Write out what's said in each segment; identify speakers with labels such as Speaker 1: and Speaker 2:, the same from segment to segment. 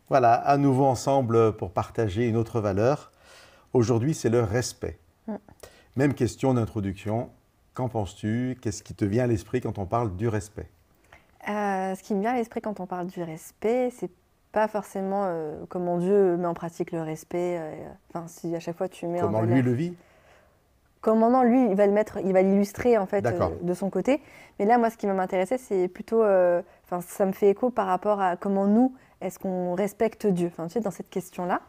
Speaker 1: Voilà, à nouveau ensemble pour partager une autre valeur. Aujourd'hui, c'est le respect.
Speaker 2: Mm.
Speaker 1: Même question d'introduction. Qu'en penses-tu? Qu'est-ce qui te vient à l'esprit quand on parle du respect?
Speaker 2: Ce qui me vient à l'esprit quand on parle du respect, c'est pas forcément comment Dieu met en pratique le respect. Enfin, si à chaque fois tu mets en
Speaker 1: Comment lui
Speaker 2: valeur.
Speaker 1: le vit?
Speaker 2: Comment non, lui, il va le mettre, il va l'illustrer en fait
Speaker 1: D'accord.
Speaker 2: de son côté. Mais là, moi, ce qui va m'intéresser, c'est plutôt, enfin, ça me fait écho par rapport à comment nous, est-ce qu'on respecte Dieu. Enfin, tu sais, dans cette question-là.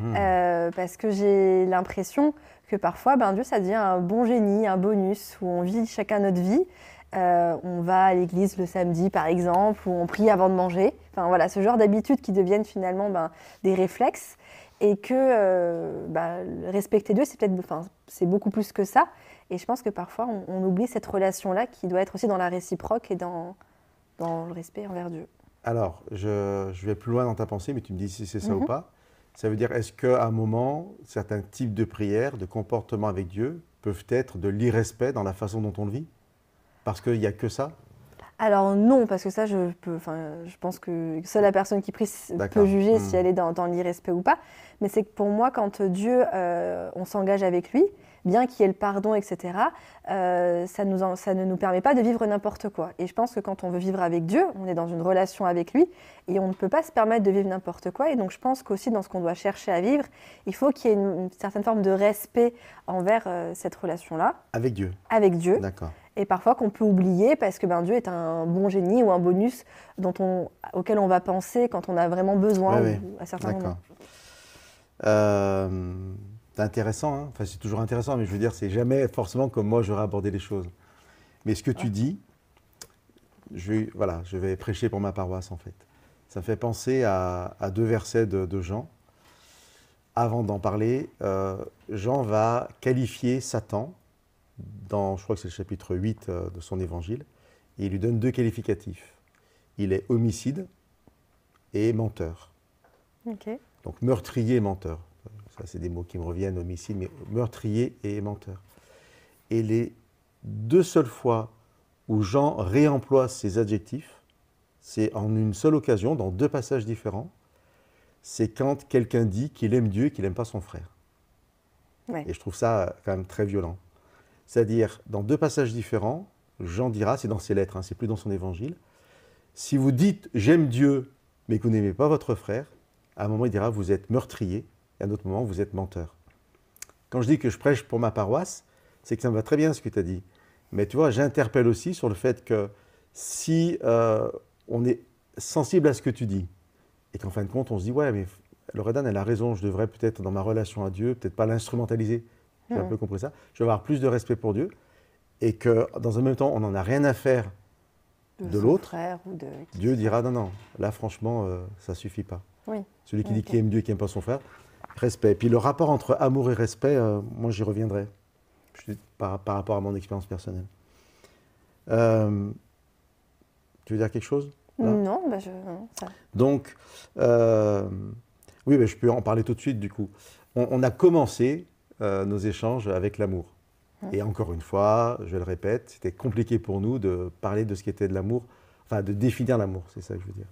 Speaker 1: Mhm.
Speaker 2: Parce que j'ai l'impression que parfois, ben, Dieu, ça devient un bon génie, un bonus, où on vit chacun notre vie. On va à l'église le samedi, par exemple, où on prie avant de manger. Enfin, voilà, ce genre d'habitudes qui deviennent finalement ben, des réflexes. Et que respecter Dieu, c'est peut-être, enfin, c'est beaucoup plus que ça. Et je pense que parfois, on oublie cette relation-là qui doit être aussi dans la réciproque et dans le respect envers Dieu.
Speaker 1: Alors, je vais plus loin dans ta pensée, mais tu me dis si c'est ça ou
Speaker 2: Mhm.
Speaker 1: pas. Ça veut dire, est-ce qu'à un moment, certains types de prières, de comportements avec Dieu, peuvent être de l'irrespect dans la façon dont on le vit? Parce qu'il n'y a que ça?
Speaker 2: Alors non, parce que ça, je pense que seule la personne qui prie peut
Speaker 1: D'accord.
Speaker 2: juger si
Speaker 1: Hmm.
Speaker 2: elle est dans l'irrespect ou pas. Mais c'est que pour moi, quand Dieu, on s'engage avec lui, bien qu'il y ait le pardon, etc., ça ne nous permet pas de vivre n'importe quoi. Et je pense que quand on veut vivre avec Dieu, on est dans une relation avec lui et on ne peut pas se permettre de vivre n'importe quoi. Et donc je pense qu'aussi dans ce qu'on doit chercher à vivre, il faut qu'il y ait une certaine forme de respect envers cette relation-là,
Speaker 1: Avec Dieu.
Speaker 2: avec Dieu
Speaker 1: D'accord.
Speaker 2: et parfois qu'on peut oublier parce que ben, Dieu est un bon génie ou un bonus auquel on va penser quand on a vraiment
Speaker 1: Oui,
Speaker 2: besoin
Speaker 1: oui.
Speaker 2: ou à certains moments.
Speaker 1: D'accord. Euh, c'est intéressant, hein. Enfin, c'est toujours intéressant, mais je veux dire, c'est jamais forcément comme moi j'aurais abordé les choses. Mais ce que tu
Speaker 2: Ouais.
Speaker 1: dis, voilà, je vais prêcher pour ma paroisse en fait. Ça me fait penser à deux versets de Jean. Avant d'en parler, Jean va qualifier Satan dans, je crois que c'est le chapitre 8 de son évangile, et il lui donne deux qualificatifs. Il est homicide et menteur.
Speaker 2: Ok.
Speaker 1: Donc meurtrier et menteur. Ça, c'est des mots qui me reviennent, homicide, mais meurtrier et menteur. Et les deux seules fois où Jean réemploie ces adjectifs, c'est en une seule occasion, dans deux passages différents. C'est quand quelqu'un dit qu'il aime Dieu et qu'il n'aime pas son frère.
Speaker 2: Ouais.
Speaker 1: Et je trouve ça quand même très violent. C'est-à-dire, dans deux passages différents, Jean dira, c'est dans ses lettres, hein, c'est plus dans son évangile, si vous dites j'aime Dieu, mais que vous n'aimez pas votre frère, à un moment il dira vous êtes meurtrier, et à un autre moment vous êtes menteur. Quand je dis que je prêche pour ma paroisse, c'est que ça me va très bien ce que tu as dit. Mais tu vois, j'interpelle aussi sur le fait que si on est sensible à ce que tu dis, et qu'en fin de compte on se dit ouais mais Loredane elle a raison, je devrais peut-être dans ma relation à Dieu, peut-être pas l'instrumentaliser, j'ai un
Speaker 2: Mhm.
Speaker 1: peu compris ça, je vais avoir plus de respect pour Dieu, et que dans un même temps on n'en a rien à faire
Speaker 2: De
Speaker 1: de
Speaker 2: son
Speaker 1: l'autre,
Speaker 2: frère ou de qui que
Speaker 1: Dieu
Speaker 2: ce soit.
Speaker 1: dira non, non, là franchement ça suffit pas.
Speaker 2: Oui.
Speaker 1: Celui qui dit
Speaker 2: Ok.
Speaker 1: qu'il aime Dieu et qui n'aime pas son frère, respect. Puis le rapport entre amour et respect, moi j'y reviendrai par rapport à mon expérience personnelle. Euh, tu veux dire quelque chose là?
Speaker 2: Non, bah non, ça.
Speaker 1: Donc, oui, mais je peux en parler tout de suite du coup. On a commencé nos échanges avec l'amour.
Speaker 2: Mhm.
Speaker 1: Et encore une fois, je le répète, c'était compliqué pour nous de parler de ce qui était de l'amour, enfin de définir l'amour, c'est ça que je veux dire.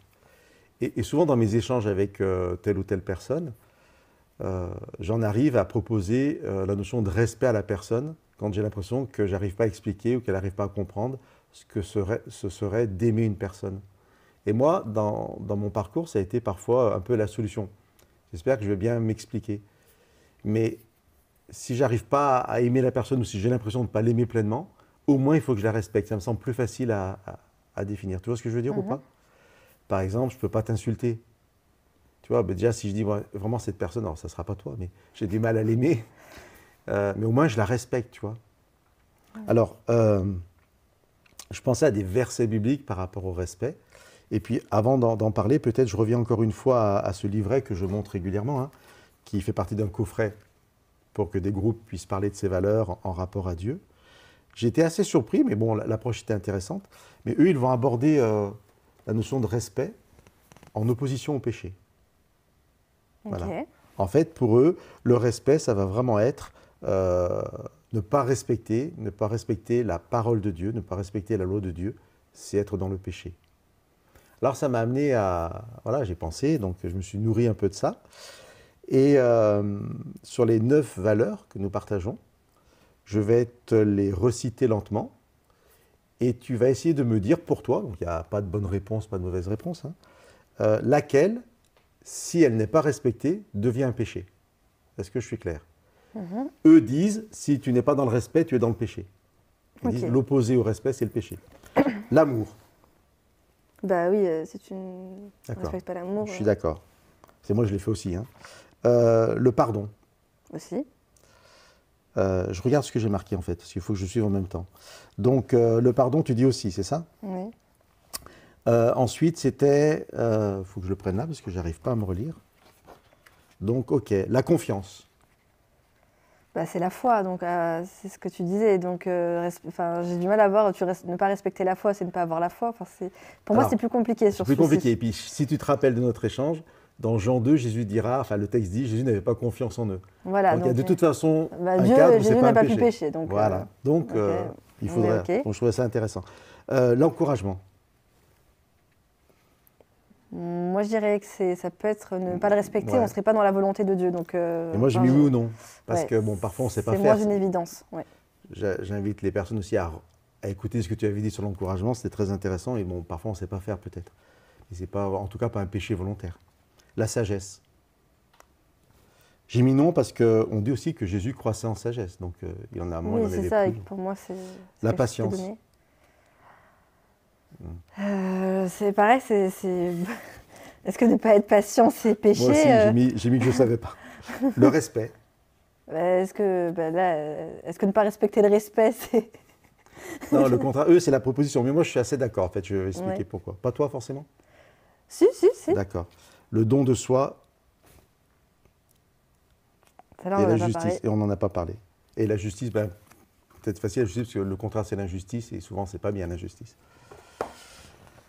Speaker 1: Et souvent dans mes échanges avec telle ou telle personne, j'en arrive à proposer la notion de respect à la personne quand j'ai l'impression que j'arrive pas à expliquer ou qu'elle n'arrive pas à comprendre ce serait d'aimer une personne. Et moi, dans mon parcours, ça a été parfois un peu la solution. J'espère que je vais bien m'expliquer. Mais si j'arrive pas à aimer la personne ou si j'ai l'impression de ne pas l'aimer pleinement, au moins il faut que je la respecte. Ça me semble plus facile à définir. Tu vois ce que je veux dire ou
Speaker 2: Mhm.
Speaker 1: pas? Par exemple, je ne peux pas t'insulter. Tu vois, ben déjà, si je dis ouais, vraiment cette personne, alors ça ne sera pas toi, mais j'ai du mal à l'aimer, mais au moins je la respecte, tu vois. Alors, je pensais à des versets bibliques par rapport au respect. Et puis, avant d'en parler, peut-être je reviens encore une fois à ce livret que je montre régulièrement, hein, qui fait partie d'un coffret pour que des groupes puissent parler de ces valeurs en rapport à Dieu. J'ai été assez surpris, mais bon, l'approche était intéressante. Mais eux, ils vont aborder la notion de respect en opposition au péché. Voilà.
Speaker 2: Ok.
Speaker 1: En fait, pour eux, le respect, ça va vraiment être euh, ne pas respecter la parole de Dieu, ne pas respecter la loi de Dieu, c'est être dans le péché. Alors ça m'a amené à... Voilà, j'ai pensé, donc je me suis nourri un peu de ça. Et sur les 9 valeurs que nous partageons, je vais te les reciter lentement. Et tu vas essayer de me dire pour toi, donc il n'y a pas de bonne réponse, pas de mauvaise réponse, hein, laquelle, si elle n'est pas respectée, devient un péché. Est-ce que je suis clair? Eux disent, si tu n'es pas dans le respect, tu es dans le péché. Ils disent, l'opposé au respect, c'est le péché. L'amour.
Speaker 2: Bah oui, si tu ne respectes pas l'amour.
Speaker 1: Je suis d'accord. C'est moi, je l'ai fait aussi. Hein. Le pardon.
Speaker 2: Aussi.
Speaker 1: Je regarde ce que j'ai marqué en fait, parce qu'il faut que je suive en même temps. Donc, le pardon, tu dis aussi, c'est ça?
Speaker 2: Oui.
Speaker 1: Ensuite, c'était... faut que je le prenne là, parce que j'arrive pas à me relire. Donc, ok. La confiance.
Speaker 2: Bah, c'est la foi, donc c'est ce que tu disais. Donc, j'ai du mal à voir, ne pas respecter la foi, c'est ne pas avoir la foi. Pour moi, c'est plus compliqué sur ce
Speaker 1: C'est plus compliqué. Et puis, si tu te rappelles de notre échange, dans Jean 2, Jésus dira, enfin le texte dit, Jésus n'avait pas confiance en eux.
Speaker 2: Voilà,
Speaker 1: donc il y a de toute façon un
Speaker 2: Dieu,
Speaker 1: cadre où
Speaker 2: Jésus
Speaker 1: c'est pas
Speaker 2: n'a
Speaker 1: un
Speaker 2: pas
Speaker 1: péché.
Speaker 2: pu pécher. Donc,
Speaker 1: voilà. Donc, il faudrait... Donc, je trouvais ça intéressant. L'encouragement.
Speaker 2: Moi, je dirais que ça peut être ne pas le respecter, on ne serait pas dans la volonté de Dieu. Donc,
Speaker 1: et moi, j'ai mis oui ou non. Parce que, bon, parfois, on ne sait pas faire.
Speaker 2: C'est moins une évidence. Ouais.
Speaker 1: J'invite les personnes aussi à écouter ce que tu avais dit sur l'encouragement. C'était très intéressant. Et bon, parfois, on ne sait pas faire, peut-être. Mais ce n'est pas, en tout cas, pas un péché volontaire. La sagesse. J'ai mis non parce qu'on dit aussi que Jésus croissait en sagesse. Donc, il en a moins, il en avait plus.
Speaker 2: Oui, c'est ça. Et pour moi, c'est
Speaker 1: la patience.
Speaker 2: C'est pareil, Est-ce que ne pas être patient, c'est péché?
Speaker 1: Moi aussi, j'ai mis que je ne savais pas. Le respect.
Speaker 2: Est-ce que ne pas respecter le respect, c'est...
Speaker 1: Non, le contraire. Eux, c'est la proposition. Mais moi, je suis assez d'accord, en fait. Je vais expliquer pourquoi. Pas toi, forcément?
Speaker 2: Si.
Speaker 1: D'accord. Le don de soi et la justice. Et on n'en a pas parlé. Et la justice, peut-être facile, la justice, parce que le contraire, c'est l'injustice. Et souvent, c'est pas bien, l'injustice.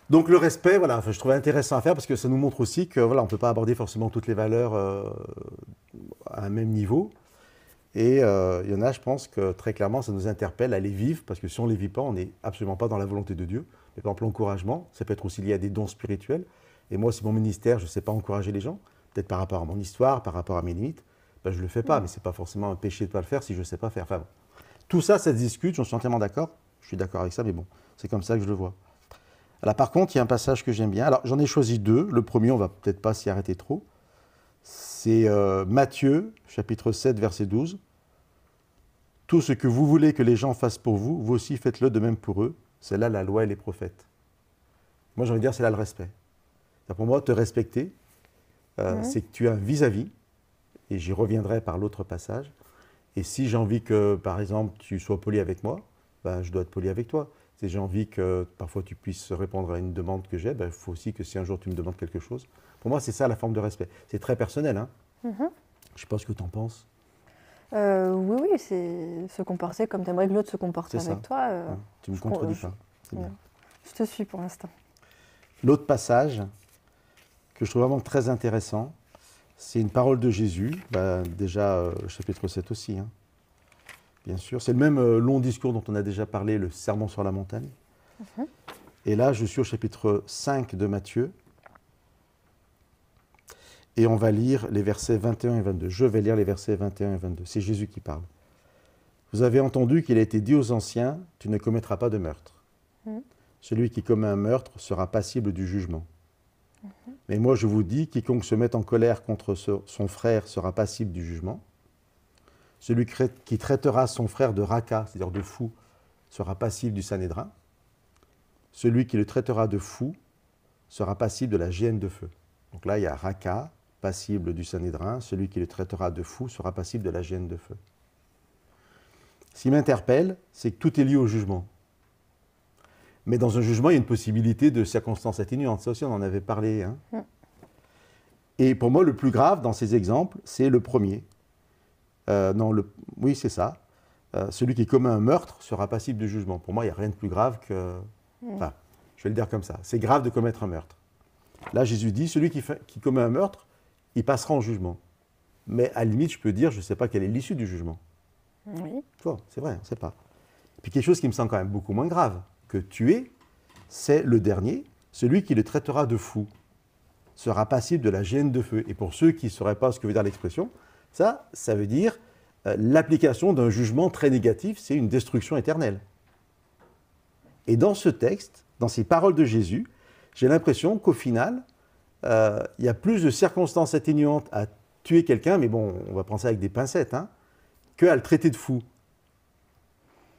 Speaker 1: Donc le respect, voilà, je trouvais intéressant à faire parce que ça nous montre aussi que voilà, on ne peut pas aborder forcément toutes les valeurs à un même niveau. Et il y en a, je pense que très clairement, ça nous interpelle à les vivre parce que si on ne les vit pas, on n'est absolument pas dans la volonté de Dieu. Mais par exemple, l'encouragement, ça peut être aussi lié à des dons spirituels. Et moi, si mon ministère, je ne sais pas encourager les gens, peut-être par rapport à mon histoire, par rapport à mes limites, je ne le fais pas, mais ce n'est pas forcément un péché de ne pas le faire si je ne sais pas faire. Enfin, bon. Tout ça, ça se discute, j'en suis entièrement d'accord. Je suis d'accord avec ça, mais bon, c'est comme ça que je le vois. Alors, par contre, il y a un passage que j'aime bien. Alors, j'en ai choisi 2. Le premier, on ne va peut-être pas s'y arrêter trop. C'est Matthieu, chapitre 7, verset 12. « Tout ce que vous voulez que les gens fassent pour vous, vous aussi faites-le de même pour eux. C'est là la loi et les prophètes. » Moi, j'ai envie de dire, c'est là le respect. Pour moi, te respecter, c'est que tu as un vis-à-vis, et j'y reviendrai par l'autre passage. Et si j'ai envie que, par exemple, tu sois poli avec moi, je dois être poli avec toi. Si j'ai envie que parfois tu puisses répondre à une demande que j'ai, il faut aussi que si un jour tu me demandes quelque chose. Pour moi, c'est ça la forme de respect. C'est très personnel. Hein. Je ne sais pas ce que tu en penses.
Speaker 2: Oui, c'est se comporter comme tu aimerais que l'autre se comporte avec toi.
Speaker 1: Tu ne me contredis pas. C'est bien.
Speaker 2: Je te suis pour l'instant.
Speaker 1: L'autre passage que je trouve vraiment très intéressant, c'est une parole de Jésus, déjà chapitre 7 aussi. Hein. Bien sûr, c'est le même long discours dont on a déjà parlé, le sermon sur la montagne. Et là, je suis au chapitre 5 de Matthieu. Et on va lire les versets 21 et 22. Je vais lire les versets 21 et 22. C'est Jésus qui parle. Vous avez entendu qu'il a été dit aux anciens, tu ne commettras pas de meurtre. Celui qui commet un meurtre sera passible du jugement. Mais moi, je vous dis, quiconque se met en colère contre son frère sera passible du jugement. Celui qui traitera son frère de raca, c'est-à-dire de fou, sera passible du Sanhédrin. Celui qui le traitera de fou sera passible de la géhenne de feu. Donc là, il y a raca, passible du Sanhédrin. Celui qui le traitera de fou sera passible de la géhenne de feu. Ce qui m'interpelle, c'est que tout est lié au jugement. Mais dans un jugement, il y a une possibilité de circonstances atténuantes. Ça aussi, on en avait parlé. Hein. Et pour moi, le plus grave dans ces exemples, c'est le premier. Oui, c'est ça. Celui qui commet un meurtre sera passible de jugement. Pour moi, il n'y a rien de plus grave que... Enfin, je vais le dire comme ça. C'est grave de commettre un meurtre. Là, Jésus dit, celui qui commet un meurtre, il passera en jugement. Mais à la limite, je peux dire, je ne sais pas quelle est l'issue du jugement.
Speaker 2: Oui.
Speaker 1: C'est vrai, on ne sait pas. Puis quelque chose qui me semble quand même beaucoup moins grave que tuer, c'est le dernier, celui qui le traitera de fou sera passible de la géhenne de feu. Et pour ceux qui ne sauraient pas ce que veut dire l'expression, ça veut dire l'application d'un jugement très négatif, c'est une destruction éternelle. Et dans ce texte, dans ces paroles de Jésus, j'ai l'impression qu'au final, il y a plus de circonstances atténuantes à tuer quelqu'un, mais bon, on va prendre ça avec des pincettes, hein, qu'à le traiter de fou.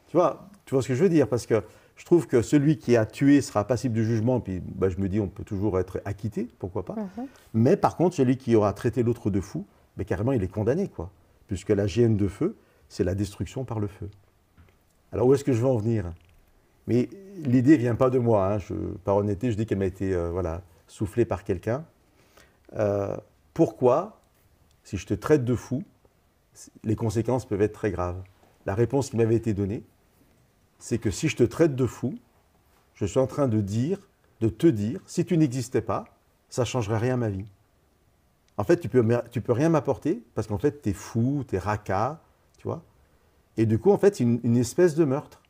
Speaker 1: Tu vois ce que je veux dire? Parce que je trouve que celui qui a tué sera passible du jugement, puis je me dis on peut toujours être acquitté, pourquoi pas. Mais par contre, celui qui aura traité l'autre de fou, carrément il est condamné, quoi. Puisque la géhenne de feu, c'est la destruction par le feu. Alors où est-ce que je veux en venir? Mais l'idée ne vient pas de moi, hein. Par honnêteté, je dis qu'elle m'a été soufflée par quelqu'un. Pourquoi, si je te traite de fou, les conséquences peuvent être très graves? La réponse qui m'avait été donnée, c'est que si je te traite de fou, je suis en train de te dire, si tu n'existais pas, ça ne changerait rien à ma vie. En fait, tu peux rien m'apporter parce qu'en fait, tu es fou, tu es raca, tu vois. Et du coup, en fait, c'est une espèce de meurtre.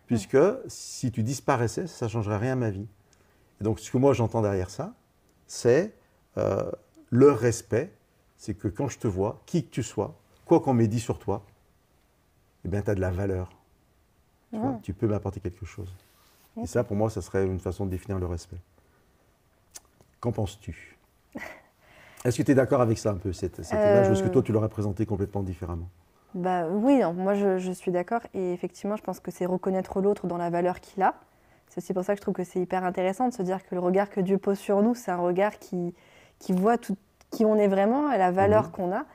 Speaker 1: Puisque si tu disparaissais, ça ne changerait rien à ma vie. Et donc, ce que moi j'entends derrière ça, c'est le respect. C'est que quand je te vois, qui que tu sois, quoi qu'on m'ait dit sur toi, eh bien, tu as de la valeur. Tu vois, tu peux m'apporter quelque chose. Et ça, pour moi, ça serait une façon de définir le respect. Qu'en penses-tu? Est-ce que tu es d'accord avec ça un peu, cette image, ou est-ce que toi, tu l'aurais présenté complètement différemment?
Speaker 2: Oui, non, moi je suis d'accord et effectivement je pense que c'est reconnaître l'autre dans la valeur qu'il a. C'est aussi pour ça que je trouve que c'est hyper intéressant de se dire que le regard que Dieu pose sur nous, c'est un regard qui voit tout, qui on est vraiment et la valeur qu'on a.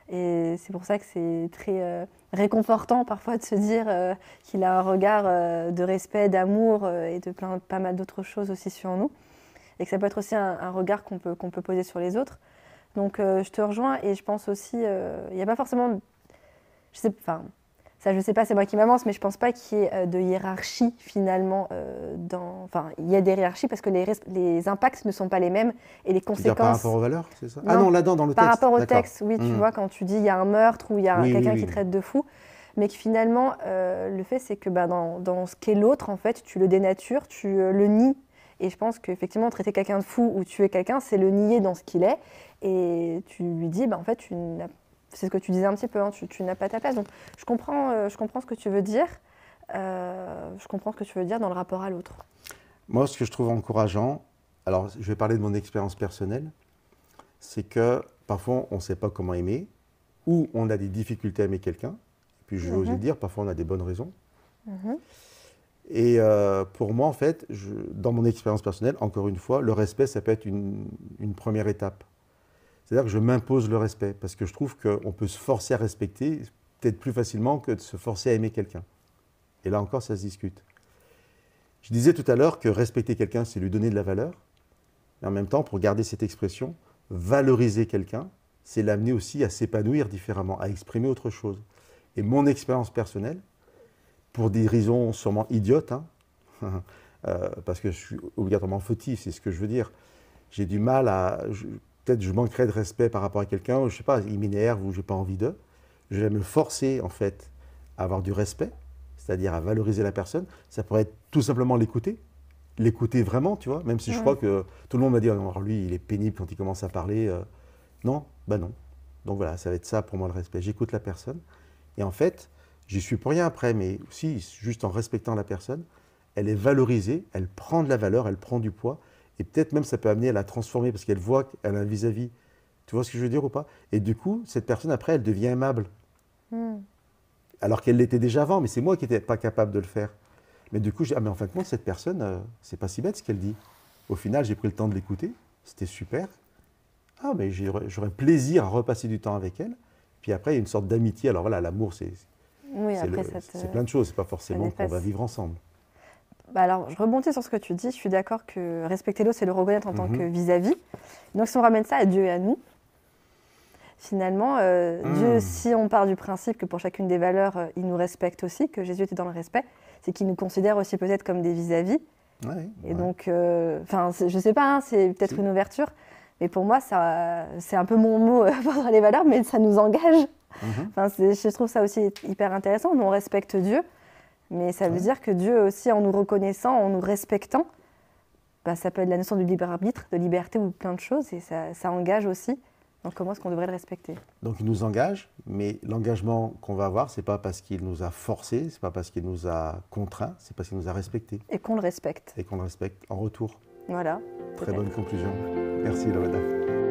Speaker 2: Et c'est pour ça que c'est très réconfortant parfois de se dire qu'il a un regard de respect, d'amour et de pas mal d'autres choses aussi sur nous. Et que ça peut être aussi un regard qu'on peut poser sur les autres. Donc je te rejoins et je pense aussi, il n'y a pas forcément... Je sais pas, c'est moi qui m'avance, mais je pense pas qu'il y ait de hiérarchie finalement. Il y a des hiérarchies parce que les impacts ne sont pas les mêmes et les conséquences.
Speaker 1: Par rapport aux valeurs, c'est ça? Ah non, là-dedans, dans le texte.
Speaker 2: Par rapport au texte, oui, tu vois, quand tu dis il y a un meurtre ou il y a quelqu'un qui traite de fou, mais que finalement, le fait, c'est que dans ce qu'est l'autre, en fait, tu le dénatures, tu le nies. Et je pense qu'effectivement, traiter quelqu'un de fou ou tuer quelqu'un, c'est le nier dans ce qu'il est. Et tu lui dis, en fait, c'est ce que tu disais un petit peu, hein, tu n'as pas ta place. Donc, je comprends ce que tu veux dire. Je comprends ce que tu veux dire dans le rapport à l'autre.
Speaker 1: Moi, ce que je trouve encourageant, alors je vais parler de mon expérience personnelle, c'est que parfois, on ne sait pas comment aimer, ou on a des difficultés à aimer quelqu'un. Puis, je vais oser le dire, parfois, on a des bonnes raisons. Et pour moi, en fait, dans mon expérience personnelle, encore une fois, le respect, ça peut être une première étape. C'est-à-dire que je m'impose le respect, parce que je trouve qu'on peut se forcer à respecter peut-être plus facilement que de se forcer à aimer quelqu'un. Et là encore, ça se discute. Je disais tout à l'heure que respecter quelqu'un, c'est lui donner de la valeur. Mais en même temps, pour garder cette expression, valoriser quelqu'un, c'est l'amener aussi à s'épanouir différemment, à exprimer autre chose. Et mon expérience personnelle, pour des raisons sûrement idiotes, hein, parce que je suis obligatoirement fautif, c'est ce que je veux dire, j'ai du mal à... Peut-être je manquerais de respect par rapport à quelqu'un, je ne sais pas, il m'énerve ou je n'ai pas envie d'eux. Je vais me forcer, en fait, à avoir du respect, c'est-à-dire à valoriser la personne. Ça pourrait être tout simplement l'écouter vraiment, tu vois, même si je crois que tout le monde m'a dit, alors lui, il est pénible quand il commence à parler. Non, non. Donc voilà, ça va être ça pour moi le respect. J'écoute la personne et en fait, j'y suis pour rien après, mais si, juste en respectant la personne, elle est valorisée, elle prend de la valeur, elle prend du poids. Et peut-être même ça peut amener à la transformer parce qu'elle voit qu'elle a un vis-à-vis. Tu vois ce que je veux dire ou pas? Et du coup, cette personne, après, elle devient aimable. Alors qu'elle l'était déjà avant, mais c'est moi qui n'étais pas capable de le faire. Mais du coup, mais en fin de compte, cette personne, c'est pas si bête ce qu'elle dit. Au final, j'ai pris le temps de l'écouter. C'était super. Ah, mais j'aurais plaisir à repasser du temps avec elle. Puis après, il y a une sorte d'amitié. Alors voilà, l'amour, c'est plein de choses. C'est pas forcément qu'on va vivre ensemble.
Speaker 2: Alors, je rebondis sur ce que tu dis. Je suis d'accord que respecter l'autre, c'est le reconnaître en tant que vis-à-vis. Donc, si on ramène ça à Dieu et à nous, finalement, Dieu, si on part du principe que pour chacune des valeurs, il nous respecte aussi, que Jésus était dans le respect, c'est qu'il nous considère aussi peut-être comme des vis-à-vis. Donc, je sais pas, hein, c'est peut-être une ouverture, mais pour moi, c'est un peu mon mot pour les valeurs, mais ça nous engage. Je trouve ça aussi hyper intéressant. Nous, on respecte Dieu. Mais ça veut dire que Dieu aussi, en nous reconnaissant, en nous respectant, bah, ça peut être la notion du libre arbitre, de liberté ou plein de choses, et ça engage aussi. Donc comment est-ce qu'on devrait le respecter?
Speaker 1: Donc il nous engage, mais l'engagement qu'on va avoir, c'est pas parce qu'il nous a forcés, c'est pas parce qu'il nous a contraints, c'est parce qu'il nous a respectés.
Speaker 2: Et qu'on le respecte.
Speaker 1: Et qu'on le respecte en retour.
Speaker 2: Voilà.
Speaker 1: Très bonne conclusion. Merci Loana.